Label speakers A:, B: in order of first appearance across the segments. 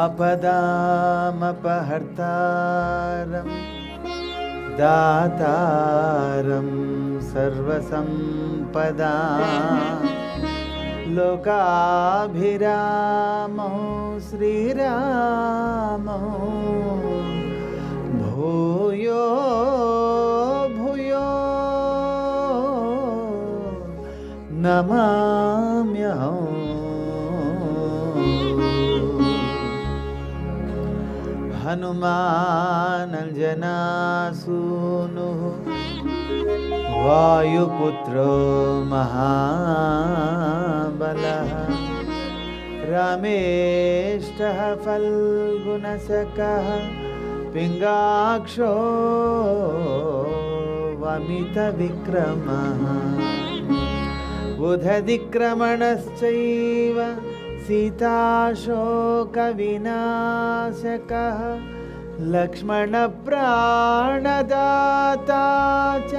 A: आपदामपहर्तारं दातारं सर्वसम्पदां लोकाभिरामो श्रीरामो भूयो भूयो नमाम्यहम्। हनुमानञ्जनासूनुः वायुपुत्रो महाबलः रामेष्टः फल्गुनसखः पिङ्गाक्षो वमितविक्रमः बुधदिक्रमणश्चैव सीताशोकविनाशकः लक्ष्मणप्राणदाता च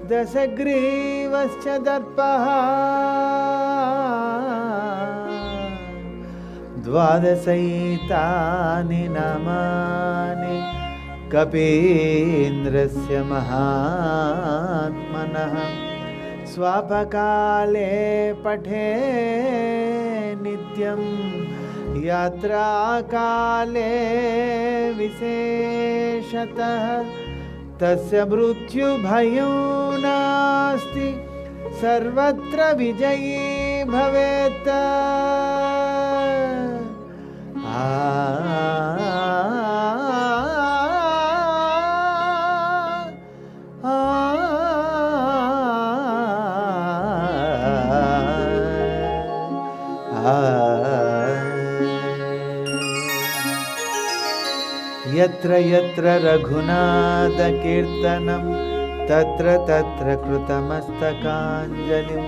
A: दशग्रीवश्च दर्पः द्वादशैतानि नामानि कपीन्द्रस्य महात्मनः स्वापकाले पठे नित्यं यात्राकाले विशेषतः तस्य मृत्युभयो नास्ति सर्वत्र विजयी भवेत्। यत्र यत्र रघुनाथकीर्तनं तत्र तत्र कृतमस्तकाञ्जलिं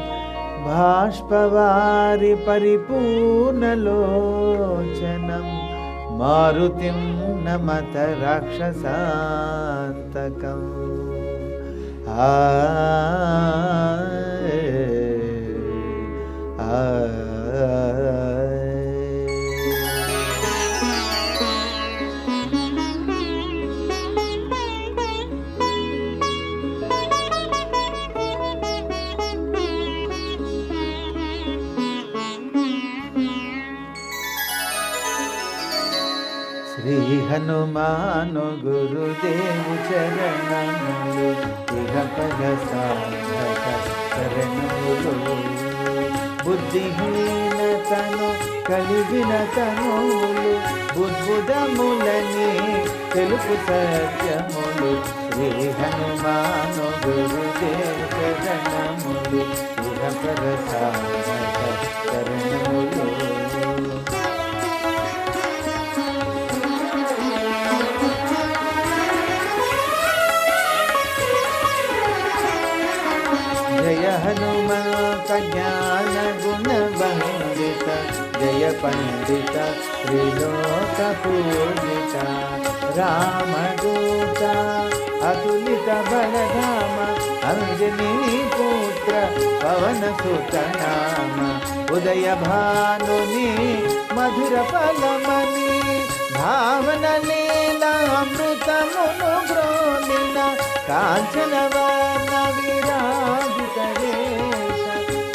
A: बाष्पवारि परिपूर्णलोचनं मारुतिं नमत राक्षसान्तकम्। శ్రీ హనుమాను గురుదేవు చరణములు ఇహ పర సాధక శరణములు బుద్ధిహీనతను కలిగిన తనులు బుద్బుదములని తెలుపు సత్యములు శ్రీ హనుమాను గురుదేవు చరణములు ఇహ పర సాధక శరణములు जय हनुमत ज्ञान गुण वंदित जय पंडित त्रिलोक पूजित रामदूत अतुलित बलधाम अंजनी पुत्र पवन सुत नाम उदय भानुनि मधुर फलमणि भावन लीला अमृत मुनु ग्रोलिन कांचन वर्ण विराजित वेश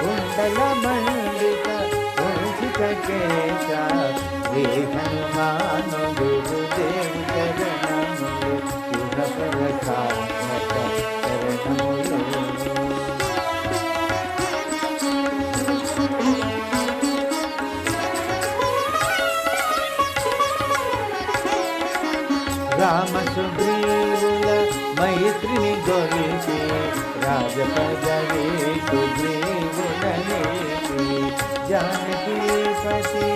A: कुंडल मंडित कुंचित केश श्री हनुमान गुरुदेव चरणमुలు इह पर साधक चरणमुలు। రామ సుగ్రీవుల మైత్రిని గొలిచి రాజపదవి సుగ్రీవుడనేసి జానకీపతి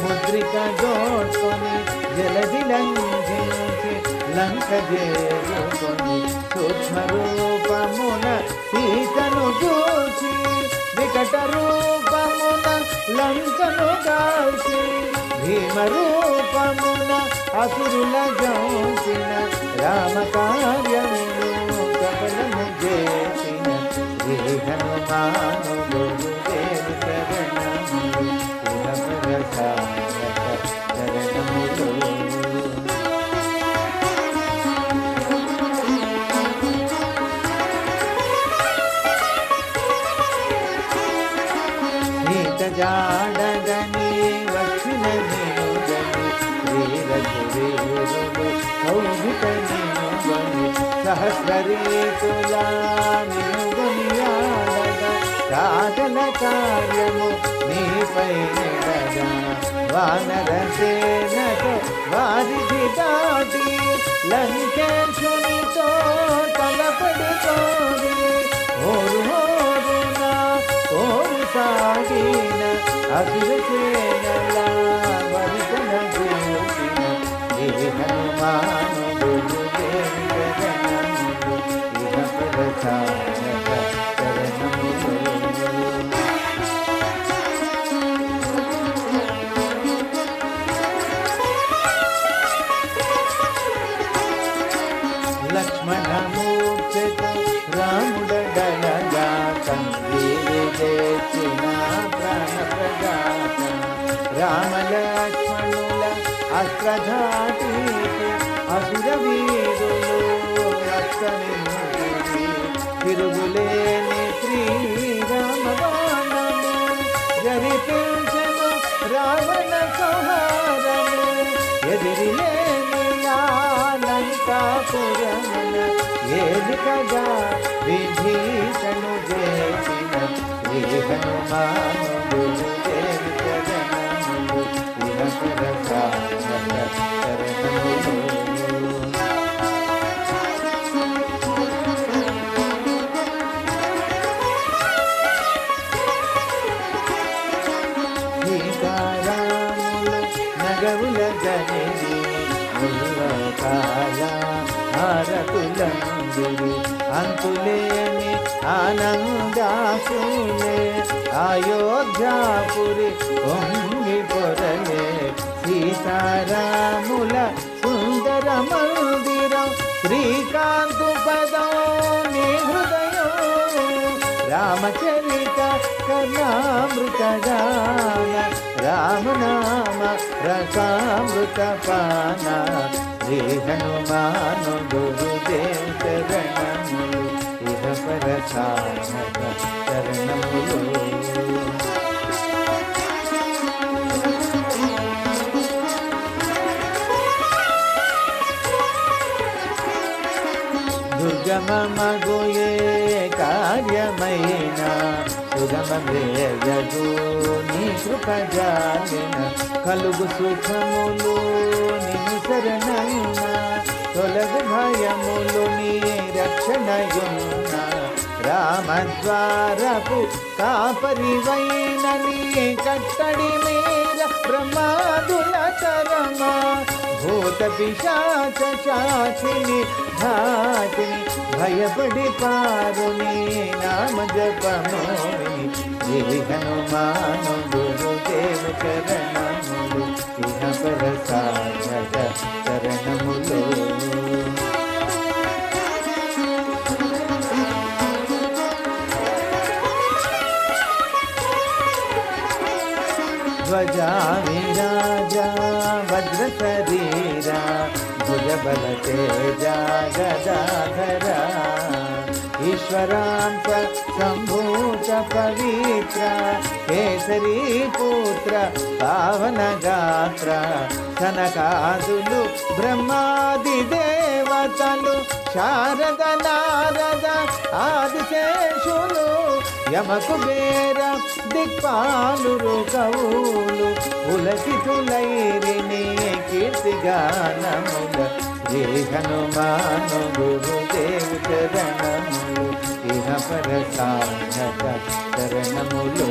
A: ముద్రిక దోడ్కొని జలది లంఘించి లంక చేరుకొని సూక్ష్మ రూపమున సీతను చూచి వికట రూపమున లంకను కాల్చి భీమ రూపమున అసురుల జోచిన రామ కార్యమును సఫలము చేసిన శ్రీ హనుమాను గురుదేవ చరణములు ఇహ పర సాధక చరణములు। వెగజాడగని వచ్చిన నినుగని వీరధువీరుడు కౌగిట నినుగని సహస్రరీతులా నినుగనియాడగా కాటల కార్యము నీపై నెడగా వానర సేనతో వారిధి దాటి లంకేశునితో తలపడుతోంది ఓరు ఓరున ఓరు సాగిన అసుర సేనల వరితన గూటిన గిరి హనుమానుడు దేవి జగనములు ఇహ ప్రసాదక చరణములు లక్ష్మణమూర్తితో రాముడగలగా తండ్రి చేసిన ప్రాణ ప్రదాత రామలక్ష్మణుల అస్త్రధాటి అసుర వీరులు అస్తనిముడి తిరుగులేని శ్రీరామబాణము జరిపించను రావణ సంహారము ఎదిరిలేని లంకాపురమున ఏలికగా విభీషణు చేసిన శ్రీ హనుమానుడు దేవి జగనములు ఇహ ప్రసాదక చరణములు సీతారాములు నగవుల గనిది ముల్లకాల హారతులందిరి అంతులేని ఆనందాసులే అయోధ్యాపురి పొంగి పొరలే సీతారాముల సుందర మందిరం శ్రీకాంతు పదం నీ హృదయం రామచరిత కర్ణామృత గాన రామనామ రసామృత పాన శ్రీ హనుమాను గురుదేవ చరణములు ఇహ ప్రసాదక చరణములు దుర్గమమగుయే కార్యమైన సుగమేయదు నీ కృపజాలిన కలుగు సుఖములు నిన్ను శరణైన తొలగు భయములు నీ రక్షణయున్న రామద్వారపు కాపరివైన నీ కట్టడి మీర బ్రహ్మాదుల తరమా భూత పిశాచ చాచిని ధాచిని భయపడి పారుని నామ జపమోని గిరి హనుమాను గురుదేవ చరణములు ఇహ ప్రసాదక చరణములు ధ్వజా విరాజా వజ్ర శరీరా భుజబల తేజా గదాధర ఈశ్వరాంప సంభూత పవిత్ర కేసరీ పుత్ర పావన గాత్ర సనకాదులు బ్రహ్మాది దేవతలు శారద నారద ఆదిశేషులు యమకు బేర దిక్పాలురు కవులు పులకితులైరిని కీర్తిగానముల శ్రీ హనుమాను గురుదేవ చరణములు ఇహ ప్రసాదక చరణములు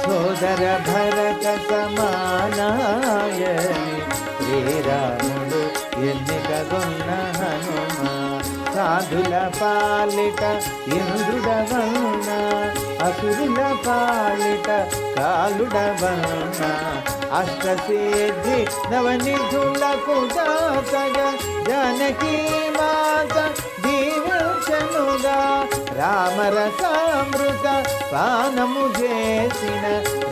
A: సోదర భరత సమానాయని శ్రీరాముడు ఎన్నికగొన్న హనుమ సాధుల పాలిట ఇంద్రుడవన్న అసురుల పాలిట కాలుడవన్న అష్టసిద్ధి నవనిధులకు దాతగా జానకీ మాత దీవించనుగా రామరసామృత పానము చేసిన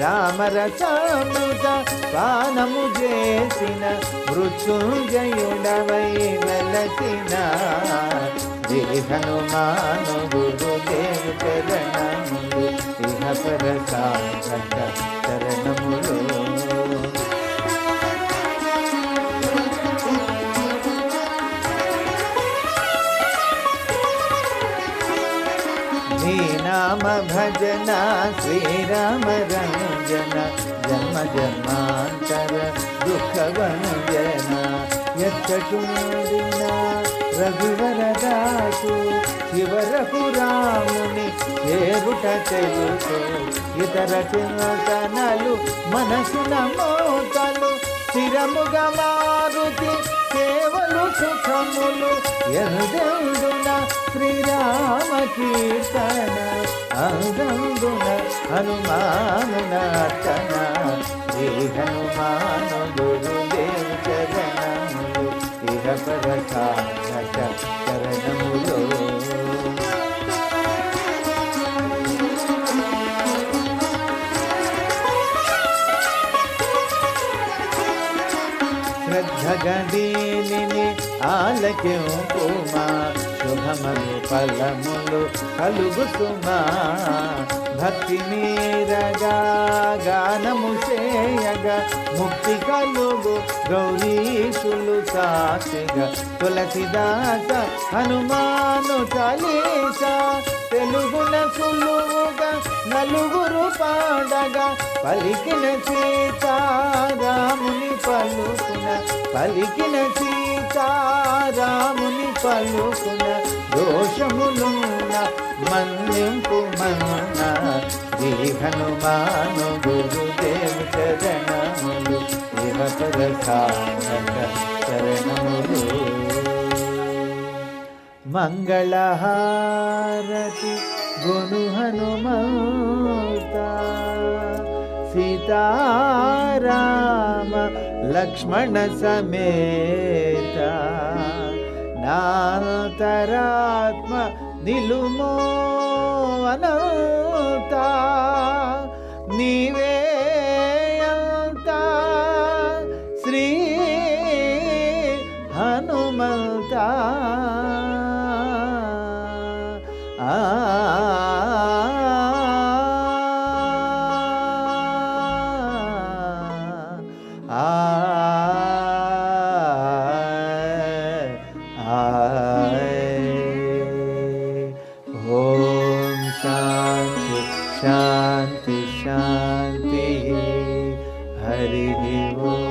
A: రామరసామృత పానము చేసిన మృత్యుంజయుడవై వెలసిన శ్రీ హనుమాను గురుదేవు చరణములు ఇహ పర సాధక చరణములు. నీ నామ భజన శ్రీరామ రంజన జన్మ జన్మాంతర దుఃఖభంజన ఎచ్చటూడిన రఘువర దాసు శివరకు రాముని చేరుట తెలుసు ఇతర చింతనలు మనసున మోతలు స్థిరముగా మారుతి కేవలు సుఖములు ఎందెందున శ్రీరామ కీర్తన అందందున హనుమానున అర్చన శ్రీ హనుమాను గురుదేవ చరణములు ఇహ పర సాధక చరణములు. శ్రద్ధగదీనిని ఆలకింపుమా శుభమను ఫలములు కలుగు సుమా భక్తి మీరగా గానము చేయగా ముక్తి కలుగు గౌరీశులు సాక్షిగా తులసిదాస హనుమాను చాలీస తెలుగున సులువుగా నలుగురు పాడగా పలికిన సీతారాముని పలుకున పలికిన సీతారాముని పలుకున దోషములున్న మన్నింపు మన్న శ్రీ హనుమాను గురుదేవ చరణములు ఇహ పర సాధక చరణములు. మంగళహారతి గును హనుమంత సీతారామ లక్ష్మణ సమేత నాంతరాత్మ నిలుమో అనంత నీవే అంత శ్రీ హనుమంత ఓం శాంతి శాంతి శాంతి హరి ఓం.